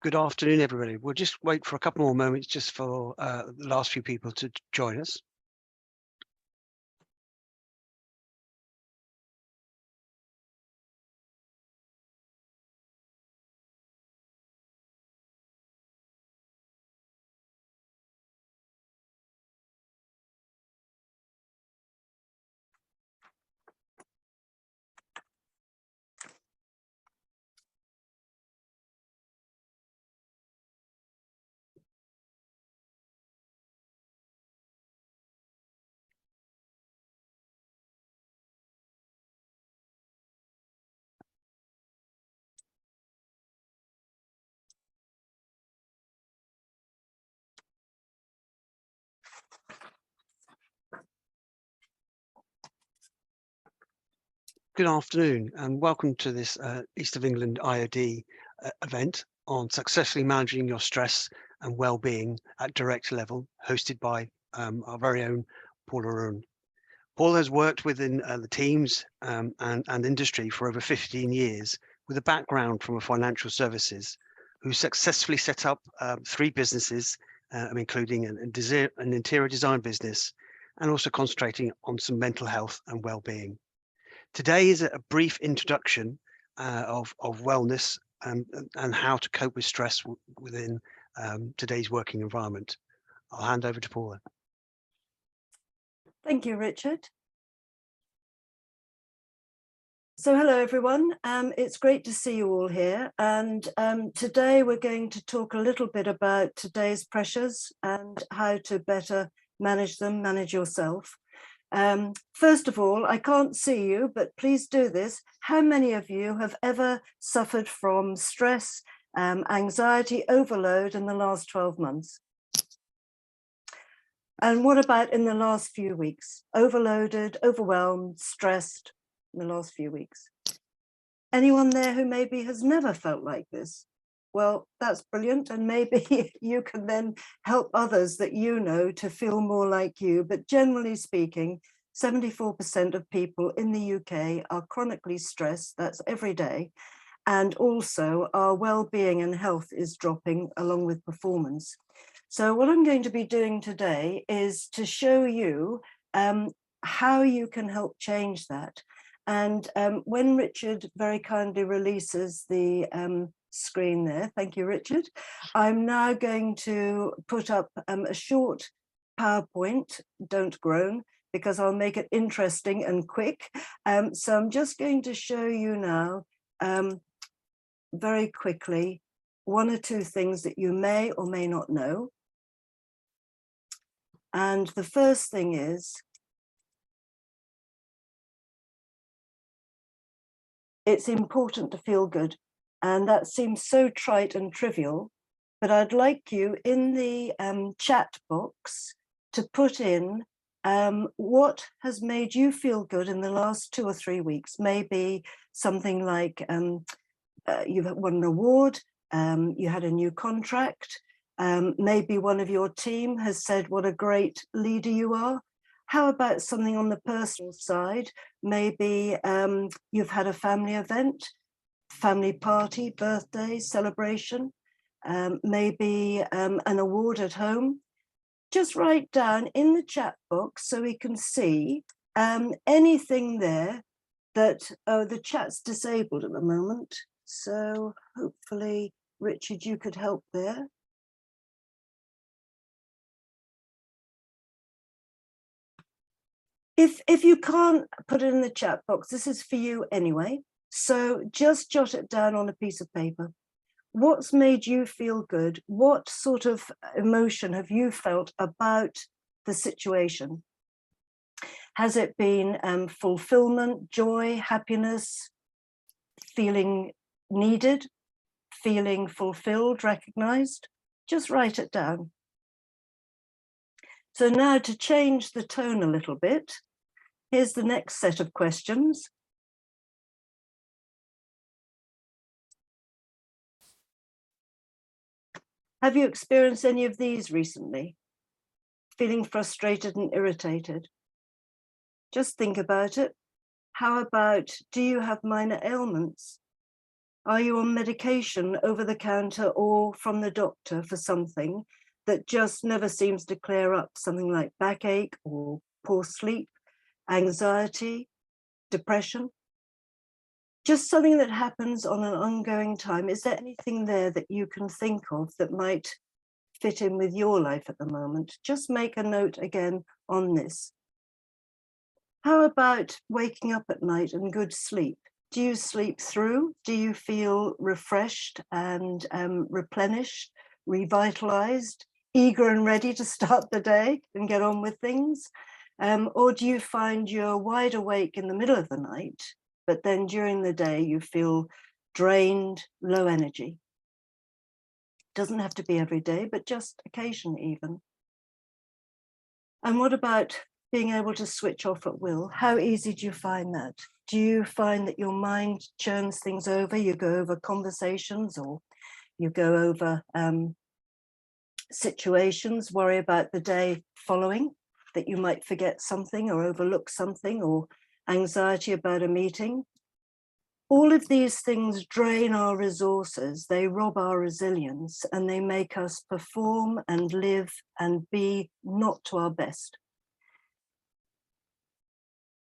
Good afternoon, everybody. We'll just wait for a couple more moments just for the last few people to join us. Good afternoon and welcome to this East of England IOD event on successfully managing your stress and well-being at director level, hosted by our very own Paula Ruane. Paula has worked within the teams and industry for over 15 years with a background from financial services, who successfully set up 3 businesses, including an interior design business, and also concentrating on some mental health and well-being. Today is a brief introduction of wellness and how to cope with stress within today's working environment. I'll hand over to Paula. Thank you, Richard. So hello, everyone. It's great to see you all here. And today we're going to talk a little bit about today's pressures and how to better manage them, manage yourself. First of all, I can't see you, but please do this. How many of you have ever suffered from stress, anxiety, overload in the last 12 months? And what about in the last few weeks? Overloaded, overwhelmed, stressed in the last few weeks? Anyone there who maybe has never felt like this? Well, that's brilliant. And maybe you can then help others that you know to feel more like you. But generally speaking, 74% of people in the UK are chronically stressed. That's every day. And also our well-being and health is dropping along with performance. So what I'm going to be doing today is to show you how you can help change that. And when Richard very kindly releases the screen there, thank you, Richard, I'm now going to put up a short PowerPoint, don't groan, because I'll make it interesting and quick. So I'm just going to show you now very quickly 1 or 2 things that you may or may not know. And the first thing is, it's important to feel good. And that seems so trite and trivial, but I'd like you in the chat box to put in what has made you feel good in the last 2 or 3 weeks. Maybe something like you've won an award, you had a new contract, maybe one of your team has said what a great leader you are. How about something on the personal side? Maybe you've had a family event, family party, birthday, celebration, maybe an award at home. Just write down in the chat box so we can see anything there that, the chat's disabled at the moment. So hopefully, Richard, you could help there. If you can't put it in the chat box, this is for you anyway. So just jot it down on a piece of paper. What's made you feel good? What sort of emotion have you felt about the situation? Has it been fulfillment, joy, happiness, feeling needed, feeling fulfilled, recognized? Just write it down. So now to change the tone a little bit, here's the next set of questions. Have you experienced any of these recently? Feeling frustrated and irritated? Just think about it. How about, do you have minor ailments? Are you on medication over the counter or from the doctor for something that just never seems to clear up, something like backache or poor sleep, anxiety, depression? Just something that happens on an ongoing time. Is there anything there that you can think of that might fit in with your life at the moment? Just make a note again on this. How about waking up at night and good sleep? Do you sleep through? Do you feel refreshed and replenished, revitalized, eager and ready to start the day and get on with things? Or do you find you're wide awake in the middle of the night, but then during the day you feel drained, low energy? Doesn't have to be every day, but just occasionally even. And what about being able to switch off at will? How easy do you find that? Do you find that your mind churns things over? You go over conversations, or you go over situations, worry about the day following, that you might forget something or overlook something, or anxiety about a meeting? All of these things drain our resources, they rob our resilience, and they make us perform and live and be not to our best.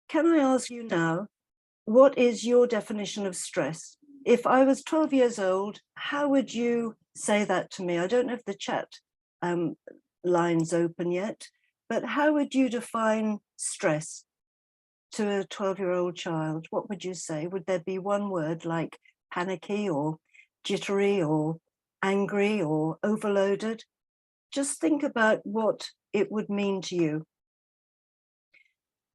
Can I ask you now, what is your definition of stress? If I was 12 years old, how would you say that to me? I don't know if the chat line's open yet, but how would you define stress to a 12-year-old child? What would you say? Would there be one word like panicky or jittery or angry or overloaded? Just think about what it would mean to you.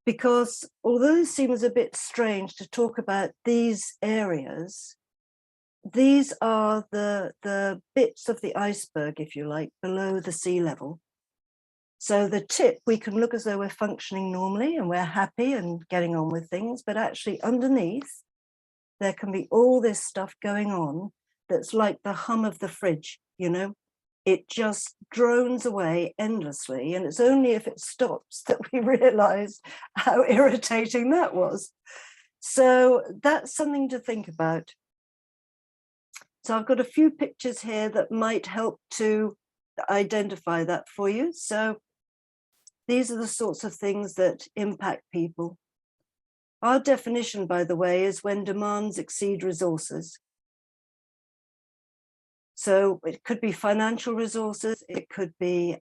Because although it seems a bit strange to talk about these areas, these are the bits of the iceberg, if you like, below the sea level. So the tip, we can look as though we're functioning normally and we're happy and getting on with things, but actually underneath, there can be all this stuff going on that's like the hum of the fridge, you know? It just drones away endlessly, and it's only if it stops that we realize how irritating that was. So that's something to think about. So I've got a few pictures here that might help to identify that for you. So these are the sorts of things that impact people. Our definition, by the way, is when demands exceed resources. So it could be financial resources, it could be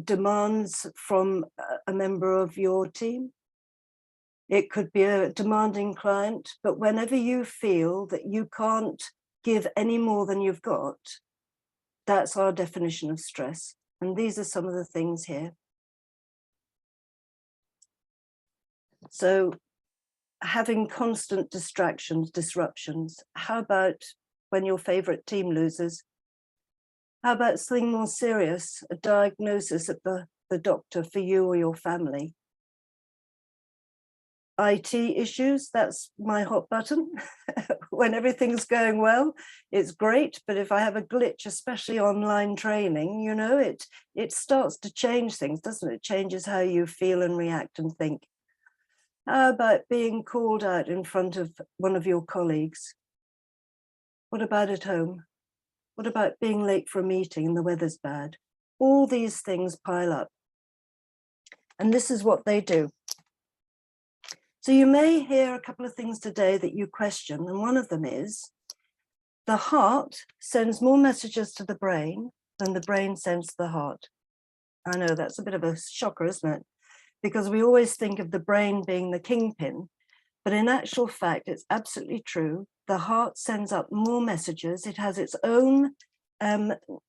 demands from a member of your team. It could be a demanding client, but whenever you feel that you can't give any more than you've got, that's our definition of stress. And these are some of the things here. So having constant distractions, disruptions. How about when your favorite team loses? How about something more serious, a diagnosis at the doctor for you or your family? IT issues, that's my hot button. When everything's going well, it's great. But if I have a glitch, especially online training, you know, it starts to change things, doesn't it? It changes how you feel and react and think. How about being called out in front of one of your colleagues? What about at home? What about being late for a meeting and the weather's bad? All these things pile up. And this is what they do. So you may hear a couple of things today that you question, and one of them is the heart sends more messages to the brain than the brain sends to the heart. I know that's a bit of a shocker, isn't it? Because we always think of the brain being the kingpin, but in actual fact, it's absolutely true. The heart sends up more messages. It has its own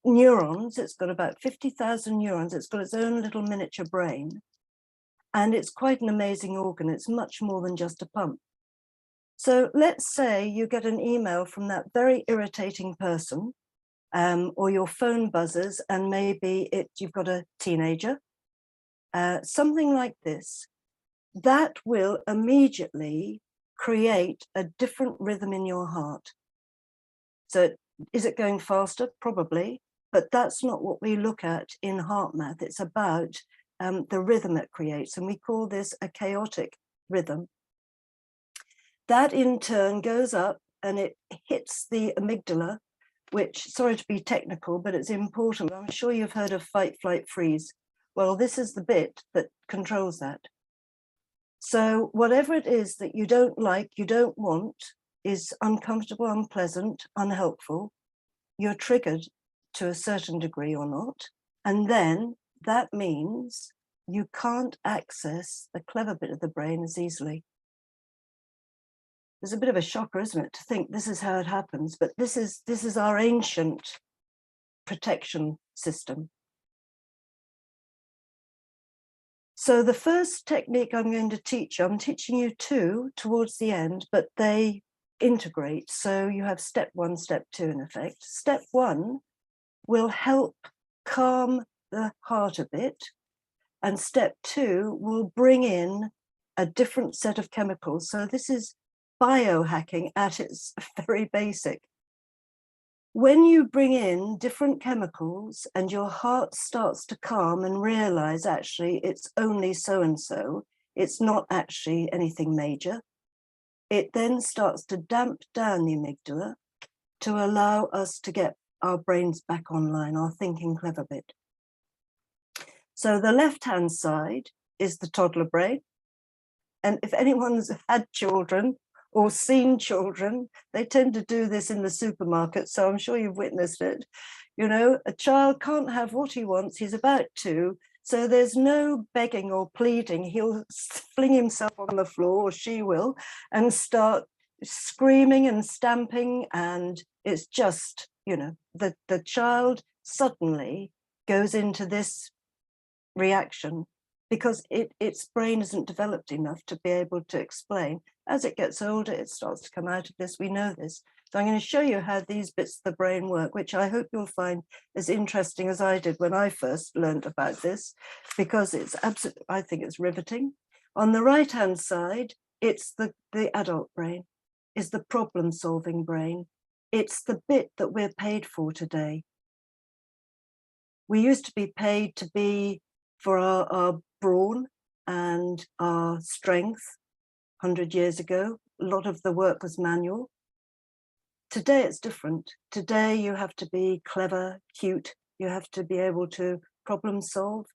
neurons. It's got about 50,000 neurons. It's got its own little miniature brain. And it's quite an amazing organ. It's much more than just a pump. So let's say you get an email from that very irritating person, or your phone buzzes, and maybe you've got a teenager, something like this. That will immediately create a different rhythm in your heart. So is it going faster? Probably, but that's not what we look at in heart math. It's about the rhythm it creates, and we call this a chaotic rhythm. That in turn goes up and it hits the amygdala, which, sorry to be technical, but it's important. I'm sure you've heard of fight, flight, freeze. Well, this is the bit that controls that. So whatever it is that you don't like, you don't want, is uncomfortable, unpleasant, unhelpful, you're triggered to a certain degree or not. And then that means you can't access the clever bit of the brain as easily. It's a bit of a shocker, isn't it, to think this is how it happens, but this is our ancient protection system. So the first technique I'm going to teach you, I'm teaching you two towards the end, but they integrate. So you have step one, step two in effect. Step one will help calm the heart a bit, and step two will bring in a different set of chemicals. So this is biohacking at its very basic. When you bring in different chemicals and your heart starts to calm and realize actually it's only so-and-so, it's not actually anything major, it then starts to damp down the amygdala to allow us to get our brains back online, our thinking clever bit. So the left-hand side is the toddler brain. And if anyone's had children or seen children, they tend to do this in the supermarket. So I'm sure you've witnessed it. You know, a child can't have what he wants. He's about to. So there's no begging or pleading. He'll fling himself on the floor, or she will, and start screaming and stamping. And it's just, you know, the child suddenly goes into this reaction because its brain isn't developed enough to be able to explain. As it gets older, it starts to come out of this. We know this. So I'm going to show you how these bits of the brain work, which I hope you'll find as interesting as I did when I first learned about this, because it's absolutely, I think it's riveting. On the right-hand side, it's the adult brain, is the problem-solving brain. It's the bit that we're paid for today. We used to be paid to be for our brawn and our strength. 100 years ago, a lot of the work was manual. Today it's different. Today you have to be clever, cute. You have to be able to problem solve.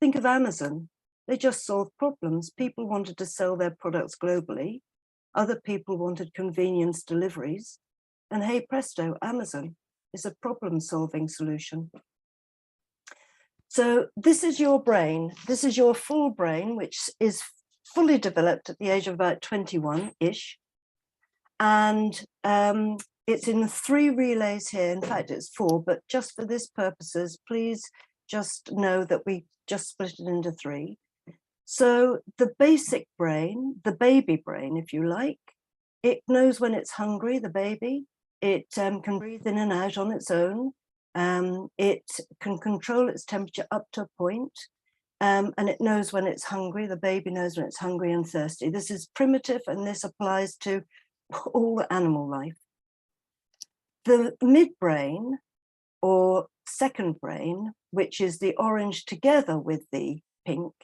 Think of Amazon. They just solved problems. People wanted to sell their products globally. Other people wanted convenience deliveries. And hey presto, Amazon is a problem solving solution. So this is your brain. This is your full brain, which is fully developed at the age of about 21-ish. And it's in 3 relays here. In fact, it's 4, but just for this purposes, please just know that we just split it into 3. So the basic brain, the baby brain, if you like, it knows when it's hungry, the baby. It can breathe in and out on its own. It can control its temperature up to a point. And it knows when it's hungry. The baby knows when it's hungry and thirsty. This is primitive, and this applies to all animal life. The midbrain, or second brain, which is the orange together with the pink,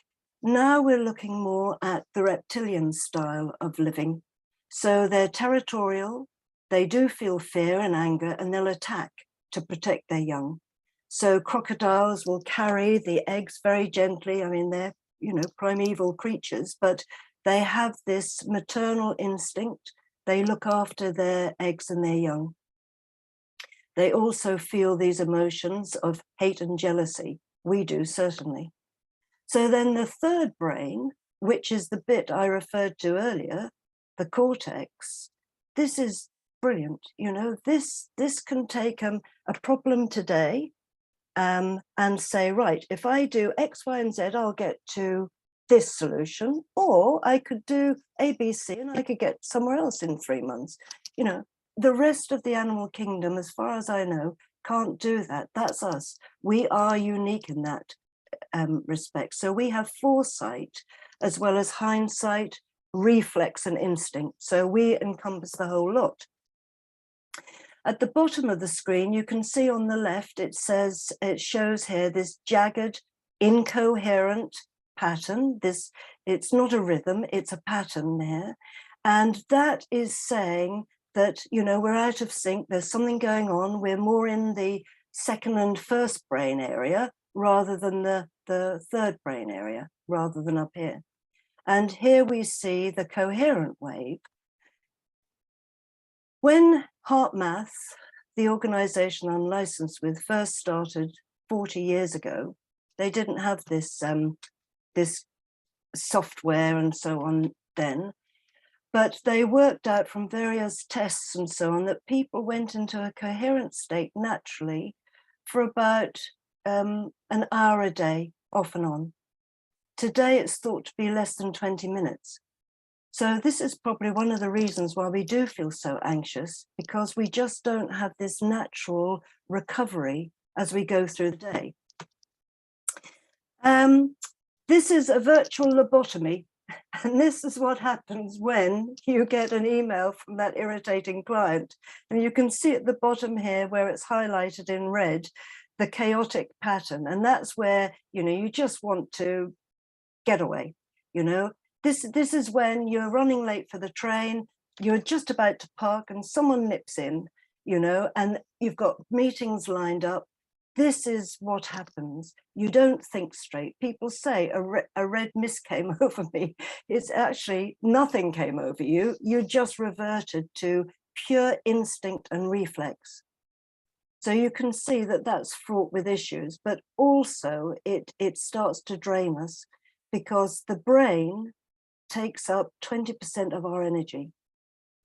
now we're looking more at the reptilian style of living. So they're territorial, they do feel fear and anger, and they'll attack to protect their young. So crocodiles will carry the eggs very gently. I mean, they're, you know, primeval creatures, but they have this maternal instinct. They look after their eggs and their young. They also feel these emotions of hate and jealousy. We do, certainly. So then the third brain, which is the bit I referred to earlier, the cortex, this is brilliant. You know, this can take a problem today, and say, right, if I do X, Y, and Z, I'll get to this solution, or I could do A, B, C, and I could get somewhere else in 3 months. You know, the rest of the animal kingdom, as far as I know, can't do that. That's us. We are unique in that respect. So we have foresight as well as hindsight, reflex, and instinct. So we encompass the whole lot. At the bottom of the screen, you can see on the left, it shows here this jagged, incoherent pattern. It's not a rhythm, it's a pattern there. And that is saying that, you know, we're out of sync, there's something going on, we're more in the second and first brain area rather than the third brain area, rather than up here. And here we see the coherent wave. When HeartMath, the organization I'm licensed with, first started 40 years ago, they didn't have this, this software and so on then, but they worked out from various tests and so on that people went into a coherent state naturally for about an hour a day, off and on. Today it's thought to be less than 20 minutes. So this is probably one of the reasons why we do feel so anxious, because we just don't have this natural recovery as we go through the day. This is a virtual lobotomy, and this is what happens when you get an email from that irritating client. And you can see at the bottom here where it's highlighted in red, the chaotic pattern. And that's where, you know, you just want to get away, you know. This is when you're running late for the train, you're just about to park and someone nips in, you know, and you've got meetings lined up. This is what happens. You don't think straight. People say a red mist came over me. It's actually nothing came over you. You just reverted to pure instinct and reflex. So you can see that that's fraught with issues, but also it starts to drain us, because the brain takes up 20% of our energy.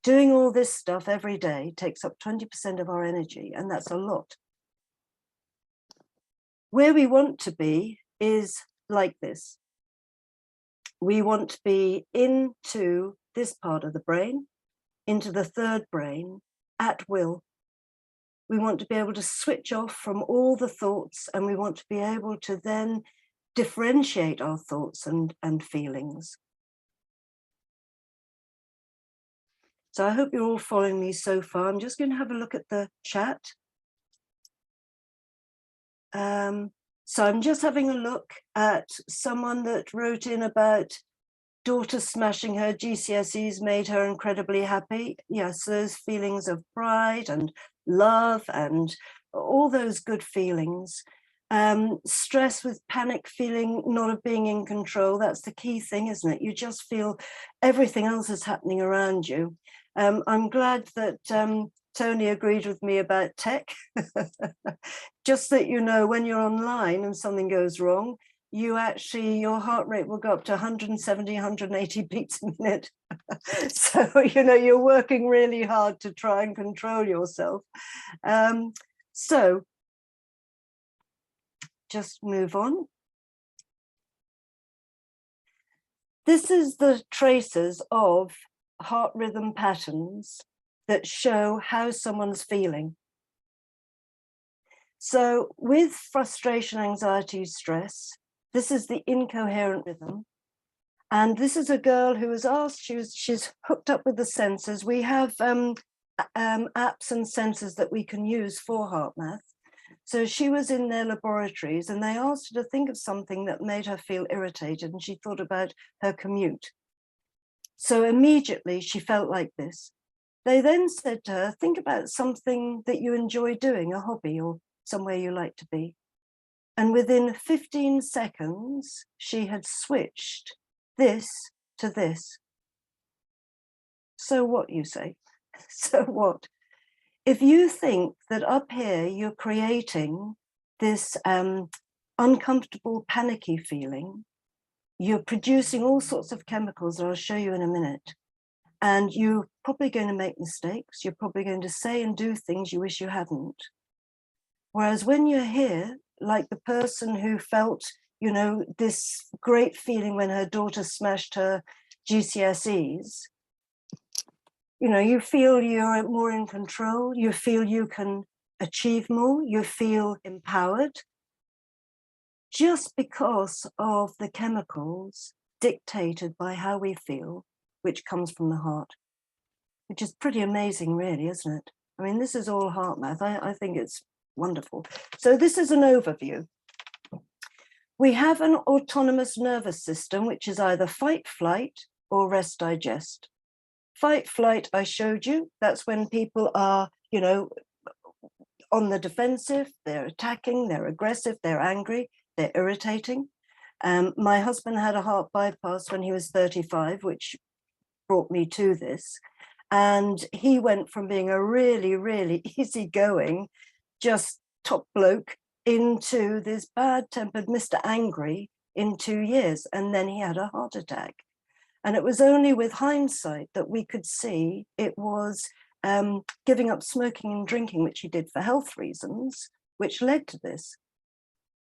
Doing all this stuff every day takes up 20% of our energy, and that's a lot. Where we want to be is like this. We want to be into this part of the brain, into the third brain, at will. We want to be able to switch off from all the thoughts, and we want to be able to then differentiate our thoughts and feelings. So I hope you're all following me so far. I'm just going to have a look at the chat. So I'm just having a look at someone that wrote in about daughter smashing her GCSEs made her incredibly happy. Yes, those feelings of pride and love and all those good feelings. Stress with panic, feeling not of being in control. That's the key thing, isn't it? You just feel everything else is happening around you. I'm glad that Tony agreed with me about tech. Just that, you know, when you're online and something goes wrong, you actually, your heart rate will go up to 170, 180 beats a minute. So, you know, you're working really hard to try and control yourself. So just move on. This is the traces of heart rhythm patterns that show how someone's feeling. So with frustration, anxiety, stress, this is the incoherent rhythm. And this is a girl who was asked, she's hooked up with the sensors. We have apps and sensors that we can use for HeartMath. So she was in their laboratories and they asked her to think of something that made her feel irritated, and she thought about her commute. So immediately she felt like this. They then said to her, think about something that you enjoy doing, a hobby or somewhere you like to be. And within 15 seconds, she had switched this to this. So what, you say? So what? If you think that up here you're creating this uncomfortable, panicky feeling, you're producing all sorts of chemicals that I'll show you in a minute. And you're probably going to make mistakes. You're probably going to say and do things you wish you hadn't. Whereas when you're here, like the person who felt, you know, this great feeling when her daughter smashed her GCSEs, you know, you feel you're more in control, you feel you can achieve more, you feel empowered, just because of the chemicals dictated by how we feel, which comes from the heart, which is pretty amazing, really, isn't it? I mean, this is all HeartMath. I think it's wonderful. So this is an overview. We have an autonomous nervous system, which is either fight, flight, or rest, digest. Fight, flight, I showed you. That's when people are, you know, on the defensive, they're attacking, they're aggressive, they're angry, they're irritating. My husband had a heart bypass when he was 35, which brought me to this. And he went from being a really, really easygoing, just top bloke, into this bad-tempered Mr. Angry in 2 years. And then he had a heart attack. And it was only with hindsight that we could see it was giving up smoking and drinking, which he did for health reasons, which led to this.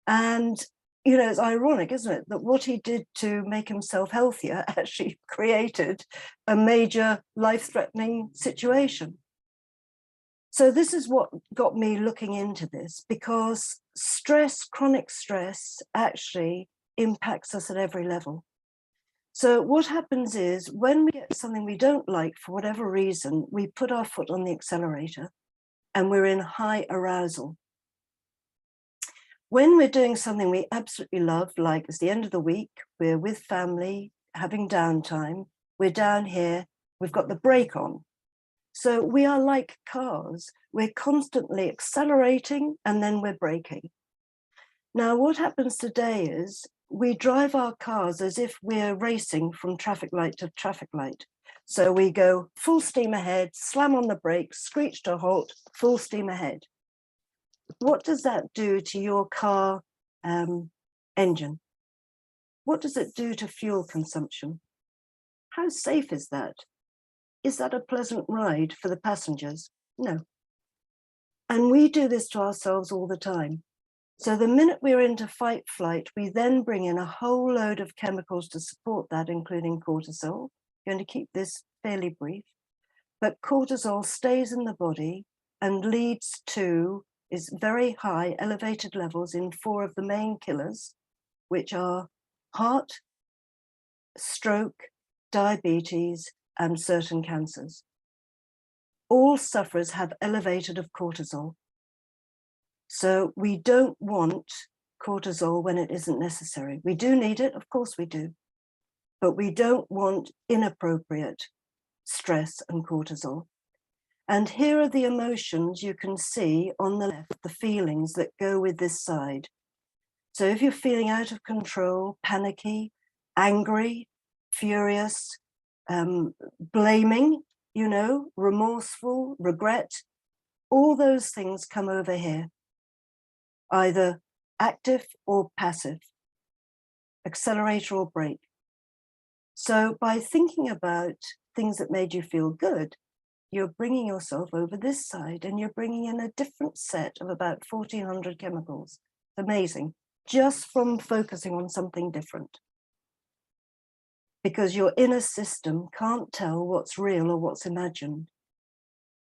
And, you know, it's ironic, isn't it, that what he did to make himself healthier actually created a major life-threatening situation. So this is what got me looking into this, because stress, chronic stress, actually impacts us at every level. So what happens is when we get something we don't like for whatever reason, we put our foot on the accelerator and we're in high arousal. When we're doing something we absolutely love, like it's the end of the week, we're with family, having downtime, we're down here, we've got the brake on. So we are like cars, we're constantly accelerating and then we're braking. Now, what happens today is we drive our cars as if we're racing from traffic light to traffic light. So we go full steam ahead, slam on the brakes, screech to a halt, full steam ahead. What does that do to your car engine? What does it do to fuel consumption? How safe is that? Is that a pleasant ride for the passengers? No. And we do this to ourselves all the time. So the minute we're into fight flight, we then bring in a whole load of chemicals to support that, including cortisol. I'm going to keep this fairly brief, but cortisol stays in the body and leads to is very high, elevated levels in 4 of the main killers, which are heart, stroke, diabetes, and certain cancers. All sufferers have elevated of cortisol. So we don't want cortisol when it isn't necessary. We do need it, of course we do, but we don't want inappropriate stress and cortisol. And here are the emotions you can see on the left, the feelings that go with this side. So if you're feeling out of control, panicky, angry, furious, blaming, you know, remorseful, regret, all those things come over here, either active or passive, accelerator or brake. So by thinking about things that made you feel good, you're bringing yourself over this side and you're bringing in a different set of about 1,400 chemicals. Amazing, just from focusing on something different. Because your inner system can't tell what's real or what's imagined.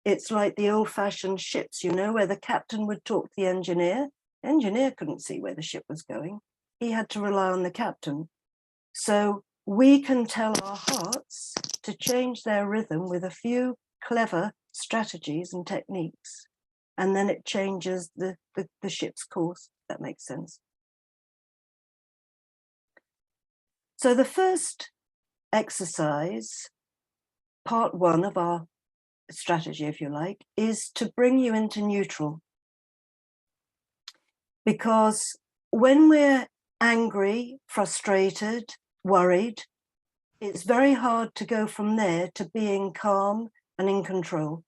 It's like the old-fashioned ships, you know, where the captain would talk to the engineer. The engineer couldn't see where the ship was going. He had to rely on the captain. So we can tell our hearts to change their rhythm with a few clever strategies and techniques, and then it changes the ship's course. That makes sense. So the first exercise, part 1 of our strategy, if you like, is to bring you into neutral. Because when we're angry, frustrated, worried, it's very hard to go from there to being calm and in control.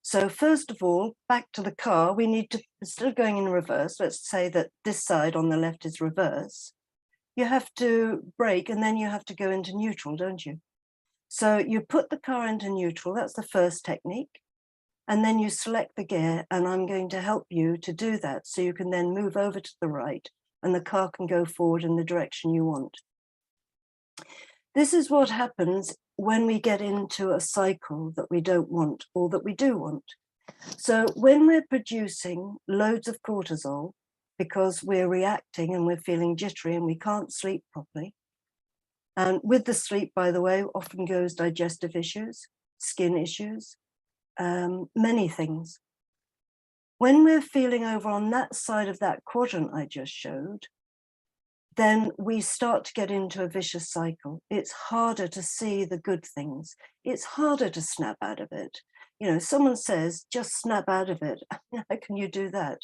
So first of all, back to the car, we need to, instead of going in reverse, let's say that this side on the left is reverse, you have to brake and then you have to go into neutral, don't you? So you put the car into neutral, that's the first technique, and then you select the gear, and I'm going to help you to do that so you can then move over to the right and the car can go forward in the direction you want. This is what happens when we get into a cycle that we don't want or that we do want. So when we're producing loads of cortisol because we're reacting and we're feeling jittery and we can't sleep properly, and with the sleep, by the way, often goes digestive issues, skin issues, many things. When we're feeling over on that side of that quadrant I just showed, then we start to get into a vicious cycle. It's harder to see the good things. It's harder to snap out of it. You know, someone says, just snap out of it. How can you do that?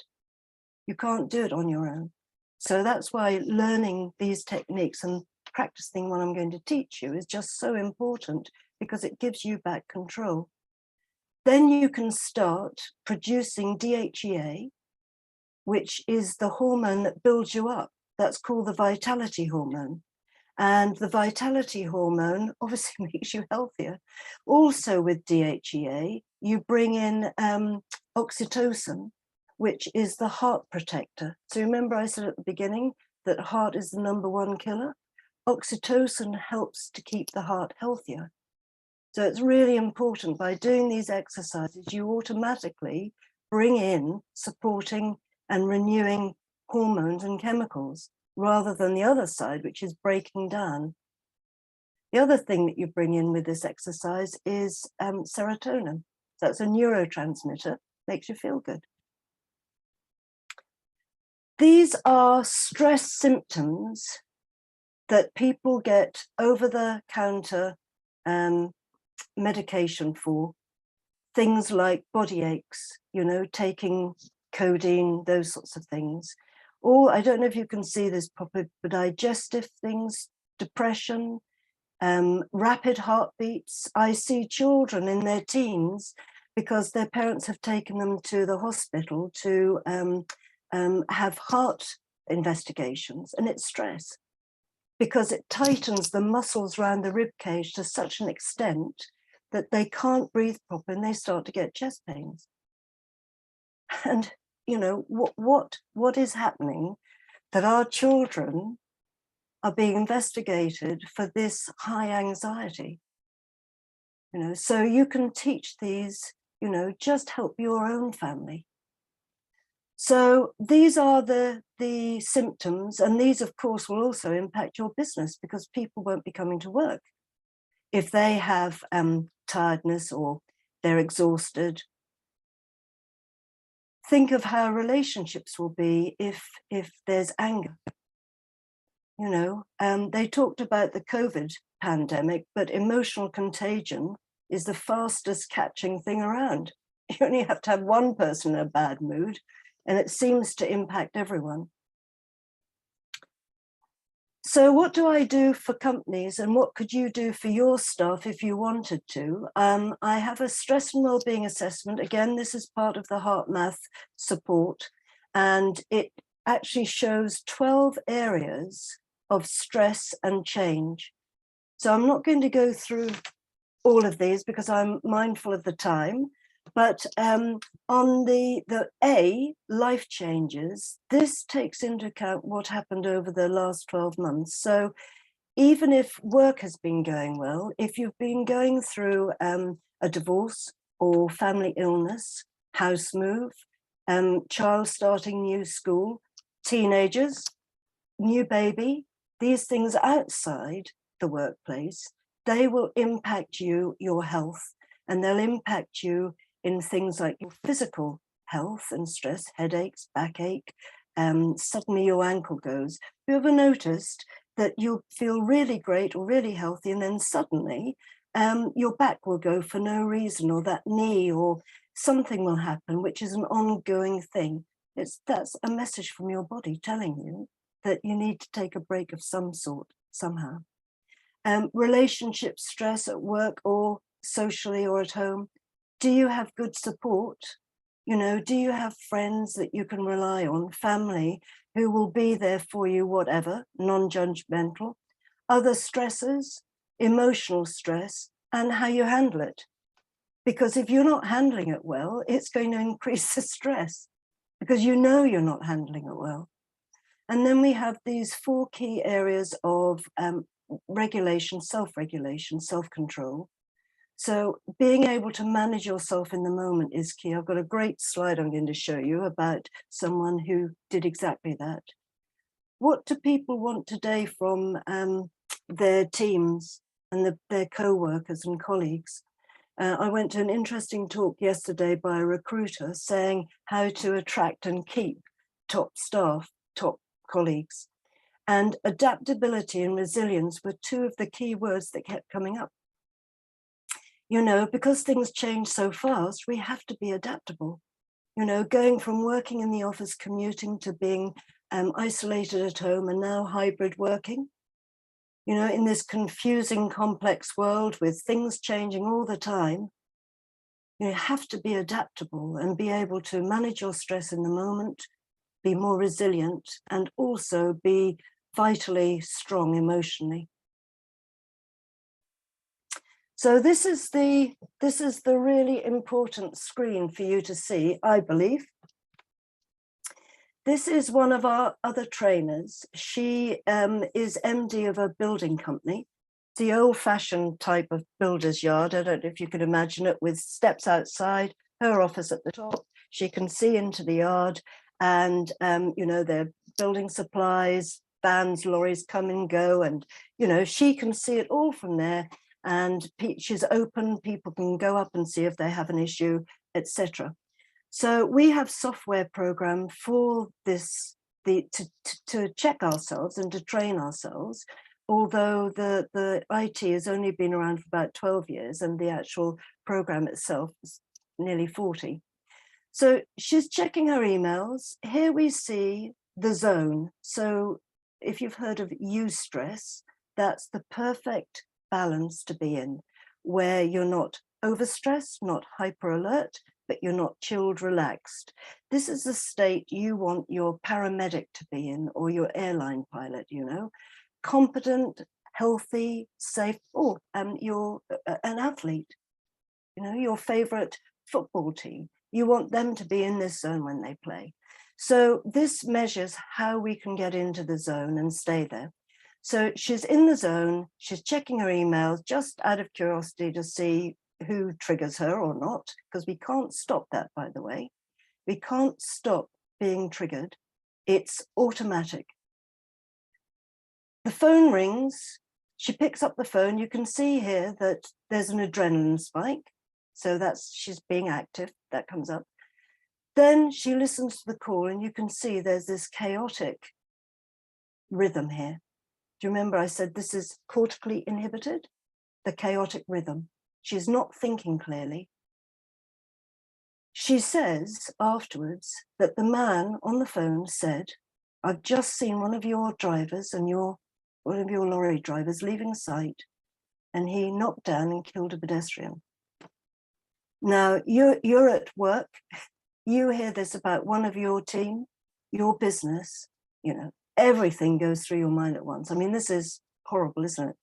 You can't do it on your own. So that's why learning these techniques and practicing what I'm going to teach you is just so important, because it gives you back control. Then you can start producing DHEA, which is the hormone that builds you up. That's called the vitality hormone. And the vitality hormone obviously makes you healthier. Also with DHEA, you bring in oxytocin, which is the heart protector. So remember I said at the beginning that heart is the #1 killer? Oxytocin helps to keep the heart healthier. So it's really important, by doing these exercises, you automatically bring in supporting and renewing hormones and chemicals, rather than the other side, which is breaking down. The other thing that you bring in with this exercise is serotonin. That's a neurotransmitter, makes you feel good. These are stress symptoms that people get over-the-counter medication for. Things like body aches, you know, taking codeine, those sorts of things. Or I don't know if you can see this properly, but digestive things, depression, rapid heartbeats. I see children in their teens because their parents have taken them to the hospital to have heart investigations, and it's stress, because it tightens the muscles around the rib cage to such an extent that they can't breathe properly and they start to get chest pains. And you know, what is happening, that our children are being investigated for this high anxiety. You know, so you can teach these, you know, just help your own family. So these are the symptoms, and these of course will also impact your business, because people won't be coming to work if they have tiredness or they're exhausted. Think of how relationships will be if there's anger. You know, they talked about the COVID pandemic, but emotional contagion is the fastest catching thing around. You only have to have one person in a bad mood, and it seems to impact everyone. So what do I do for companies, and what could you do for your staff if you wanted to? I have a stress and wellbeing assessment. Again, this is part of the HeartMath support, and it actually shows 12 areas of stress and change. So I'm not going to go through all of these because I'm mindful of the time, but on the A, life changes, this takes into account what happened over the last 12 months. So even if work has been going well, if you've been going through a divorce or family illness, house move, child starting new school, teenagers, new baby, these things outside the workplace, they will impact you, your health, and they'll impact you in things like your physical health and stress, headaches, backache, suddenly your ankle goes. Have you ever noticed that you'll feel really great or really healthy, and then suddenly your back will go for no reason, or that knee, or something will happen, which is an ongoing thing. That's a message from your body telling you that you need to take a break of some sort, somehow. Relationship stress at work or socially or at home. Do you have good support? You know, do you have friends that you can rely on, family who will be there for you, whatever, non-judgmental? Other stresses, emotional stress, and how you handle it. Because if you're not handling it well, it's going to increase the stress, because you know you're not handling it well. And then we have these 4 key areas of regulation, self-regulation, self-control. So being able to manage yourself in the moment is key. I've got a great slide I'm going to show you about someone who did exactly that. What do people want today from their teams and their co-workers and colleagues? I went to an interesting talk yesterday by a recruiter saying how to attract and keep top staff, top colleagues. And adaptability and resilience were two of the key words that kept coming up. You know, because things change so fast, we have to be adaptable. You know, going from working in the office, commuting, to being isolated at home, and now hybrid working. You know, in this confusing, complex world with things changing all the time, you have to be adaptable and be able to manage your stress in the moment, be more resilient, and also be vitally strong emotionally. So this is the really important screen for you to see, I believe. This is one of our other trainers. She is MD of a building company. It's the old-fashioned type of builder's yard. I don't know if you can imagine it, with steps outside, her office at the top. She can see into the yard, and you know, there are building supplies, vans, lorries come and go, and you know, she can see it all from there. And she's open, people can go up and see if they have an issue, etc. So we have software program for this, to check ourselves and to train ourselves, although the IT has only been around for about 12 years and the actual program itself is nearly 40. So she's checking her emails. Here we see the zone. So if you've heard of eustress, that's the perfect balance to be in, where you're not overstressed, not hyper alert, but you're not chilled, relaxed. This is the state you want your paramedic to be in, or your airline pilot, you know, competent, healthy, safe, or you're an athlete, you know, your favorite football team. You want them to be in this zone when they play. So this measures how we can get into the zone and stay there. So she's in the zone, she's checking her emails just out of curiosity to see who triggers her or not, because we can't stop that, by the way. We can't stop being triggered. It's automatic. The phone rings, she picks up the phone. You can see here that there's an adrenaline spike. So that's, she's being active, that comes up. Then she listens to the call and you can see there's this chaotic rhythm here. Do you remember I said this is cortically inhibited? The chaotic rhythm. She's not thinking clearly. She says afterwards that the man on the phone said, I've just seen one of your drivers and one of your lorry drivers leaving site, and he knocked down and killed a pedestrian. Now you're at work, you hear this about one of your team, your business, you know, everything goes through your mind at once. I mean, this is horrible, isn't it?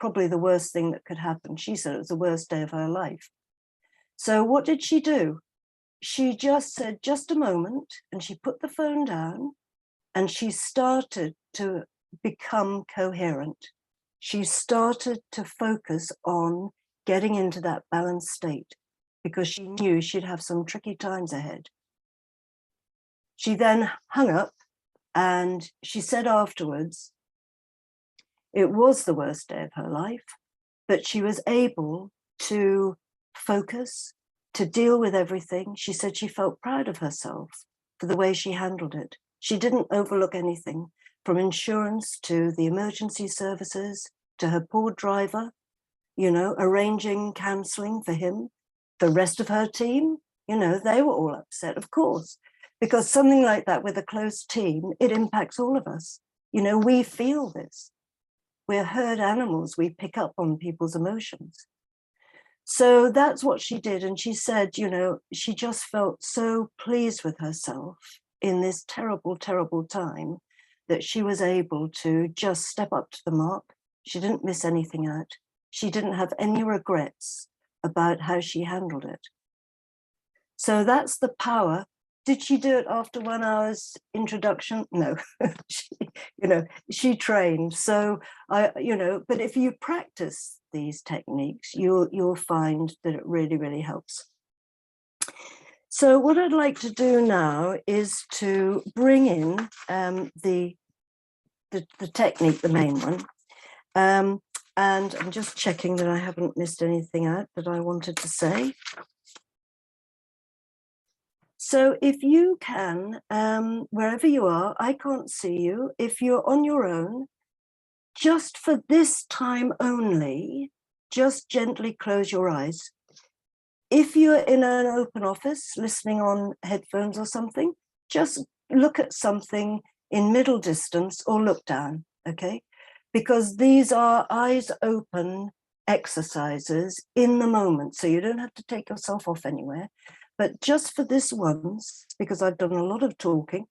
Probably the worst thing that could happen. She said it was the worst day of her life. So what did she do? She just said, just a moment, and she put the phone down and she started to become coherent. She started to focus on getting into that balanced state because she knew she'd have some tricky times ahead. She then hung up and she said afterwards, it was the worst day of her life, but she was able to focus, to deal with everything. She said she felt proud of herself for the way she handled it. She didn't overlook anything, from insurance to the emergency services, to her poor driver, you know, arranging counseling for him. The rest of her team, you know, they were all upset, of course, because something like that with a close team, it impacts all of us. You know, we feel this. We're herd animals. We pick up on people's emotions. So that's what she did. And she said, you know, she just felt so pleased with herself in this terrible, terrible time that she was able to just step up to the mark. She didn't miss anything out. She didn't have any regrets about how she handled it. So that's the power. Did she do it after 1 hour's introduction? No, she trained. So but if you practice these techniques, you'll find that it really, really helps. So what I'd like to do now is to bring in the technique, the main one. And I'm just checking that I haven't missed anything out that I wanted to say. So if you can, wherever you are, I can't see you. If you're on your own, just for this time only, just gently close your eyes. If you're in an open office, listening on headphones or something, just look at something in middle distance or look down, okay? Because these are eyes open exercises in the moment. So you don't have to take yourself off anywhere. But just for this once, because I've done a lot of talking,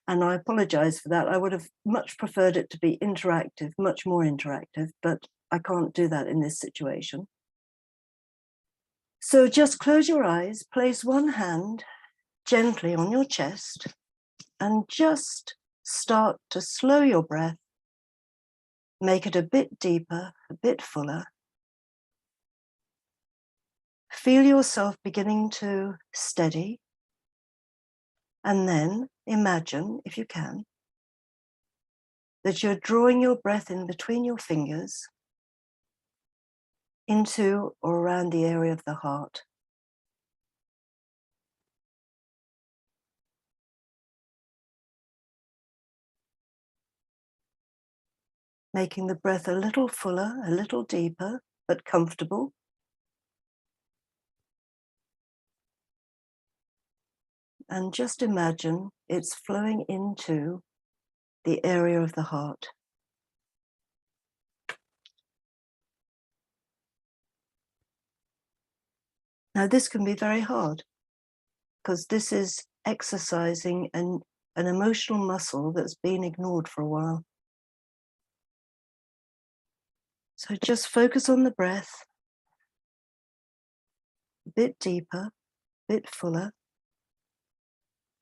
and I apologize for that. I would have much preferred it to be interactive, much more interactive, but I can't do that in this situation. So just close your eyes, place one hand gently on your chest, and just start to slow your breath, make it a bit deeper, a bit fuller. Feel yourself beginning to steady, and then imagine, if you can, that you're drawing your breath in between your fingers into or around the area of the heart. Making the breath a little fuller, a little deeper, but comfortable. And just imagine it's flowing into the area of the heart. Now, this can be very hard because this is exercising an emotional muscle that's been ignored for a while. So just focus on the breath, a bit deeper, a bit fuller,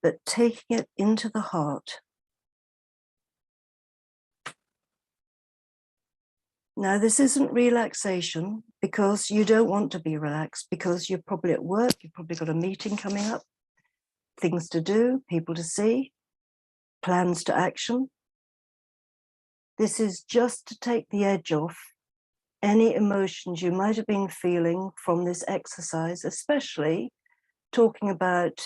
but taking it into the heart. Now, this isn't relaxation because you don't want to be relaxed, because you're probably at work, you've probably got a meeting coming up, things to do, people to see, plans to action. This is just to take the edge off any emotions you might have been feeling from this exercise, especially talking about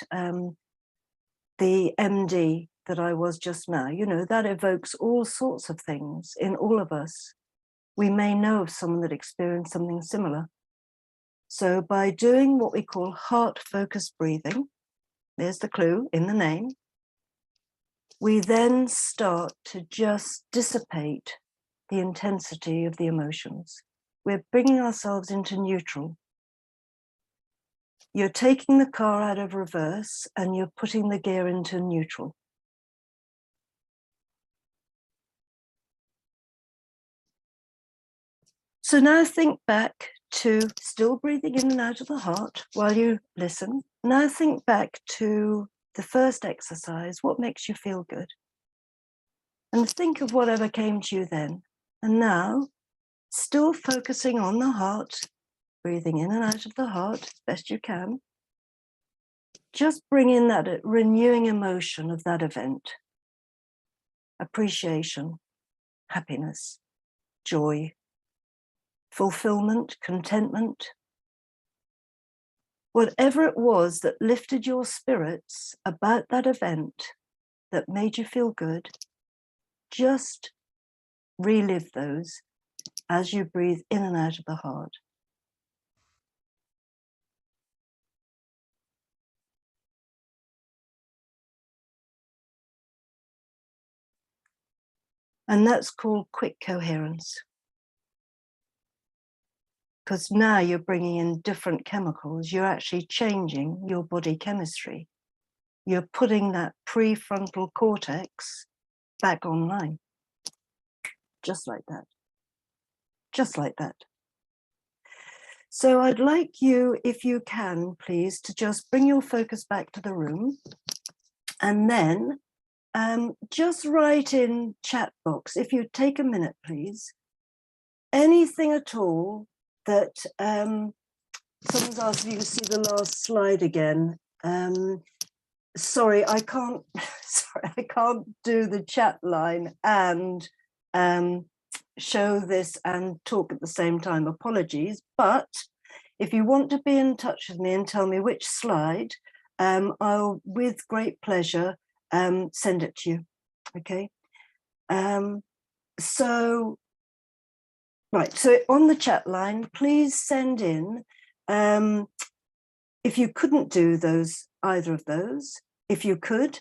the MD that I was just now. You know, that evokes all sorts of things in all of us. We may know of someone that experienced something similar. So by doing what we call heart-focused breathing, there's the clue in the name, we then start to just dissipate the intensity of the emotions. We're bringing ourselves into neutral. You're taking the car out of reverse and you're putting the gear into neutral. So now think back to still breathing in and out of the heart while you listen. Now think back to the first exercise. What makes you feel good? And think of whatever came to you then. And now, still focusing on the heart, breathing in and out of the heart as best you can. Just bring in that renewing emotion of that event. Appreciation, happiness, joy, fulfillment, contentment. Whatever it was that lifted your spirits about that event that made you feel good, just relive those as you breathe in and out of the heart. And that's called quick coherence. Because now you're bringing in different chemicals. You're actually changing your body chemistry. You're putting that prefrontal cortex back online. Just like that. Just like that. So I'd like you, if you can, please, to just bring your focus back to the room. And then just write in chat box, if you take a minute, please, anything at all that someone's asked if you can see the last slide again. Sorry, I can't. Sorry, I can't do the chat line and show this and talk at the same time. Apologies, but if you want to be in touch with me and tell me which slide, I'll, with great pleasure, send it to you. Okay. So on the chat line, please send in, if you couldn't do either of those, if you could,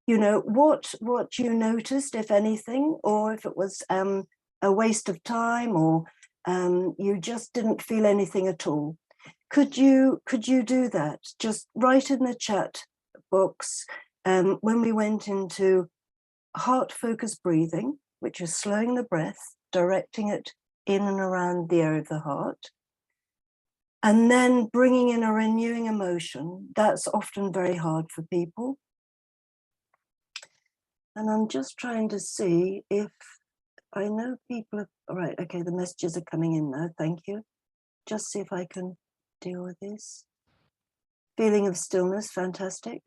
what you noticed, if anything, or if it was a waste of time, or you just didn't feel anything at all. Could you do that? Just write in the chat box when we went into heart focused breathing, which is slowing the breath, directing it in and around the area of the heart, and then bringing in a renewing emotion. That's often very hard for people. And I'm just trying to see if I know people are, all right, okay, the messages are coming in now, thank you. Just see if I can deal with this. Feeling of stillness, fantastic.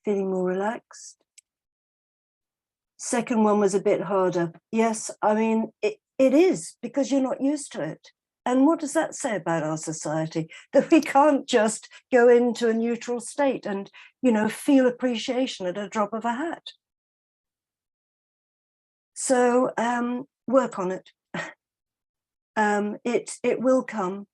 Feeling more relaxed. Second one was a bit harder. Yes, I mean, it is, because you're not used to it. And what does that say about our society? That we can't just go into a neutral state and, feel appreciation at a drop of a hat. So work on it. It will come.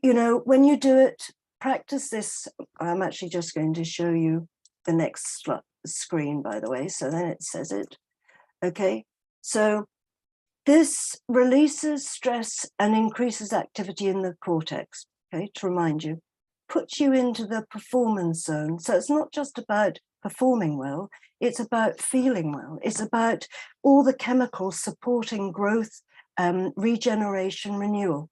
When you do it, practice this. I'm actually just going to show you the next screen, by the way, so then it says it. Okay, so this releases stress and increases activity in the cortex, okay, to remind you, puts you into the performance zone. So it's not just about performing well, it's about feeling well. It's about all the chemicals supporting growth, regeneration, renewal.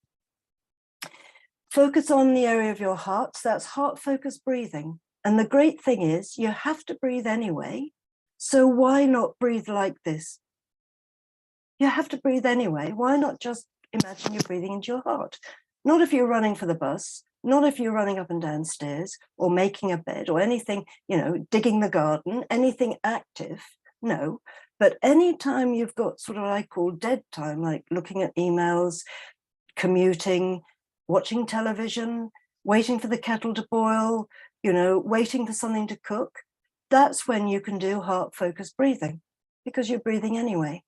Focus on the area of your heart. So that's heart-focused breathing. And the great thing is you have to breathe anyway. So why not breathe like this? You have to breathe anyway. Why not just imagine you're breathing into your heart? Not if you're running for the bus, not if you're running up and down stairs or making a bed or anything, digging the garden, anything active, no. But anytime you've got sort of what I call dead time, like looking at emails, commuting, watching television, waiting for the kettle to boil, waiting for something to cook, that's when you can do heart-focused breathing, because you're breathing anyway.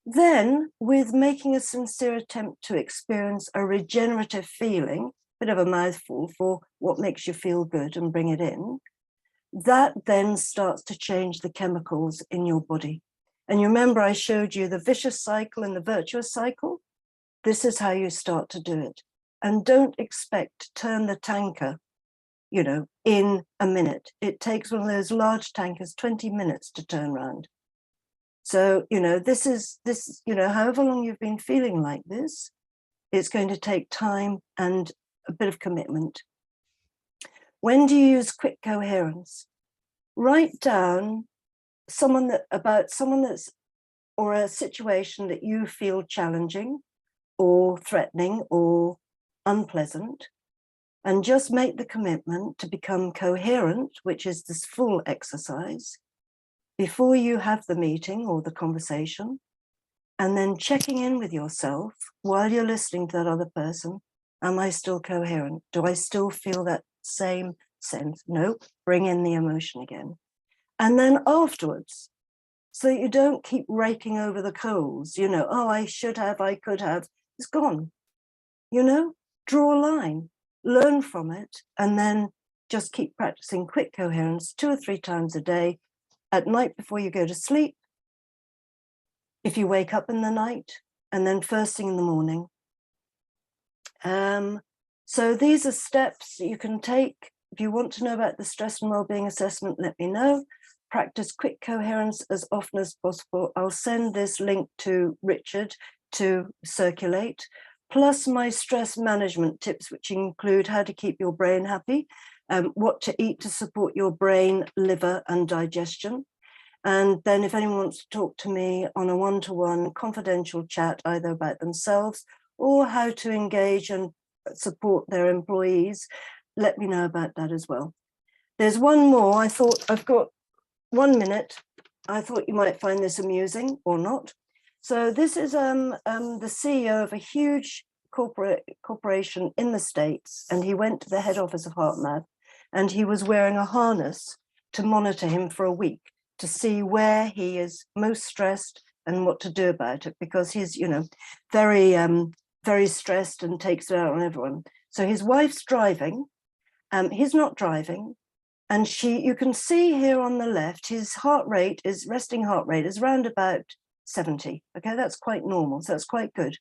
Then, with making a sincere attempt to experience a regenerative feeling, bit of a mouthful for what makes you feel good and bring it in, that then starts to change the chemicals in your body. And you remember I showed you the vicious cycle and the virtuous cycle? This is how you start to do it. And don't expect to turn the tanker, in a minute. It takes one of those large tankers 20 minutes to turn around. So, this, however long you've been feeling like this, it's going to take time and a bit of commitment. When do you use quick coherence? Write down about someone that's, or a situation that you feel challenging or threatening or unpleasant, and just make the commitment to become coherent, which is this full exercise, before you have the meeting or the conversation, and then checking in with yourself while you're listening to that other person. Am I still coherent? Do I still feel that same sense? No, bring in the emotion again. And then afterwards, so that you don't keep raking over the coals, oh, I should have, I could have, it's gone. Draw a line, learn from it, and then just keep practicing quick coherence 2 or 3 times a day, at night before you go to sleep, if you wake up in the night, and then first thing in the morning. So these are steps that you can take. If you want to know about the stress and wellbeing assessment, let me know. Practice quick coherence as often as possible. I'll send this link to Richard to circulate, plus my stress management tips, which include how to keep your brain happy, what to eat to support your brain, liver, and digestion. And then if anyone wants to talk to me on a one-to-one confidential chat, either about themselves or how to engage and support their employees, let me know about that as well. There's one more. I thought I've got 1 minute. I thought you might find this amusing or not. So this is the CEO of a huge corporation in the States, and he went to the head office of HeartMath, and he was wearing a harness to monitor him for a week to see where he is most stressed and what to do about it, because he's, you know, very stressed and takes it out on everyone. So his wife's driving, he's not driving, and you can see here on the left, his resting heart rate is around about 70. Okay, that's quite normal, so that's quite good.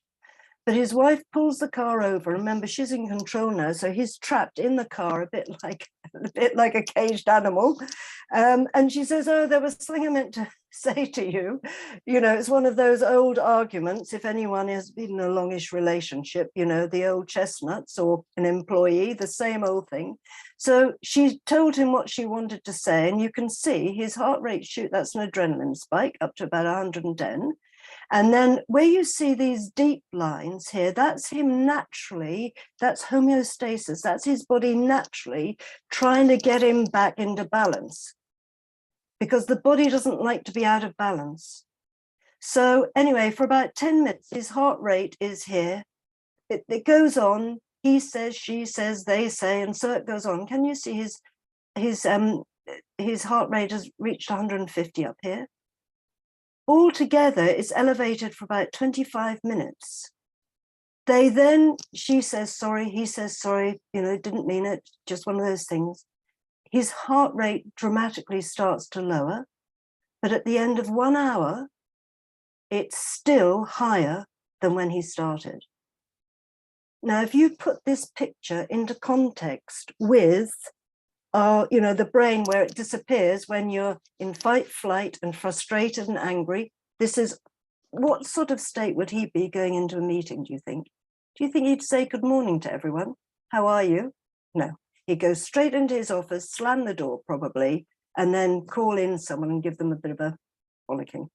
But his wife pulls the car over. Remember, she's in control now, so he's trapped in the car, a bit like a caged animal. And she says, "Oh, there was something I meant to say to you." You know, it's one of those old arguments. If anyone has been in a longish relationship, you know, the old chestnuts or an employee, the same old thing. So she told him what she wanted to say, and you can see his heart rate shoot. That's an adrenaline spike up to about 110. And then where you see these deep lines here, that's him naturally, that's homeostasis, that's his body naturally trying to get him back into balance, because the body doesn't like to be out of balance. So anyway, for about 10 minutes, his heart rate is here. It goes on, he says, she says, they say, and so it goes on. Can you see his heart rate has reached 150 up here? Altogether, it's elevated for about 25 minutes. She says sorry, he says sorry, you know, didn't mean it, just one of those things. His heart rate dramatically starts to lower, but at the end of 1 hour, it's still higher than when he started. Now, if you put this picture into context with you know, the brain, where it disappears when you're in fight, flight, and frustrated and angry. This is, what sort of state would he be going into a meeting, do you think? Do you think he'd say good morning to everyone? How are you? No, he'd go straight into his office, slam the door probably, and then call in someone and give them a bit of a bollocking.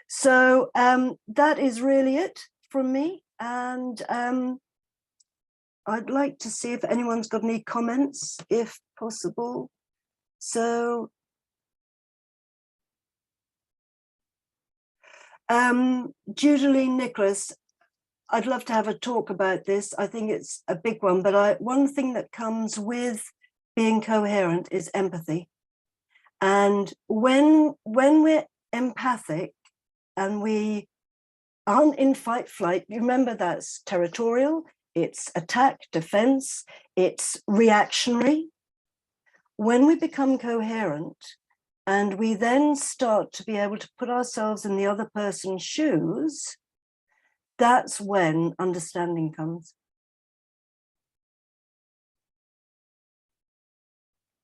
So that is really it from me. And I'd like to see if anyone's got any comments, if possible. So, Judaline Nicholas, I'd love to have a talk about this. I think it's a big one, but one thing that comes with being coherent is empathy. And when we're empathic and we aren't in fight, flight, remember that's territorial, it's attack, defense, it's reactionary. When we become coherent and we then start to be able to put ourselves in the other person's shoes, that's when understanding comes.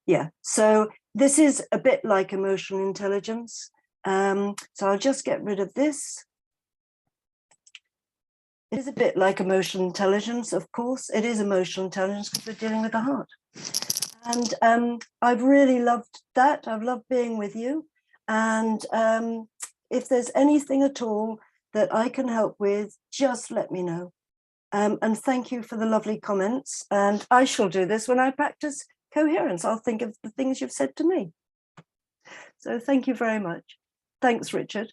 Yeah, so this is a bit like emotional intelligence. So I'll just get rid of this. It is a bit like emotional intelligence, of course. It is emotional intelligence because we're dealing with the heart. And I've really loved that. I've loved being with you. And if there's anything at all that I can help with, just let me know. And thank you for the lovely comments. And I shall do this when I practice coherence. I'll think of the things you've said to me. So thank you very much. Thanks, Richard.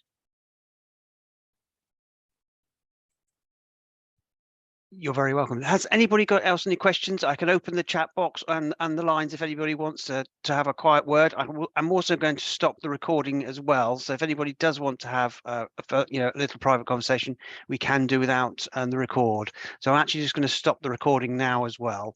You're very welcome. Has anybody got any questions? I can open the chat box and the lines if anybody wants to have a quiet word. I'm also going to stop the recording as well. So if anybody does want to have a little private conversation, we can do without the record. So I'm actually just going to stop the recording now as well.